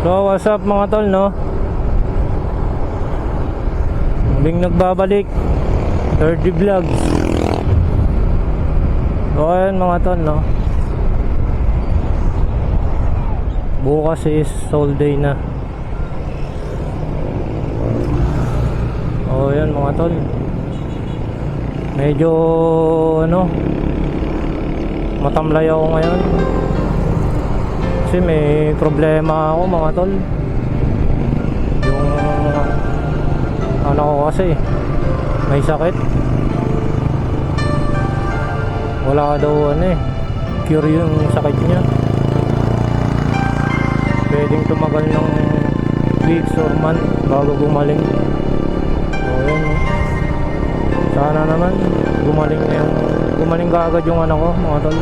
So what's up mga tol, no? Muling nagbabalik 30 vlogs. So ayan mga tol, no? Bukas is soul day na. O ayan mga tol, medyo ano, matamlay ako ngayon kasi may problema ako mga tol. Yung ano ko kasi may sakit, wala daw ano cure yung sakit niya. Pwedeng tumagal ng weeks or month bago gumaling. So yun, no? Sana naman gumaling na yung gumaling kaagad yung anak ko mga tol.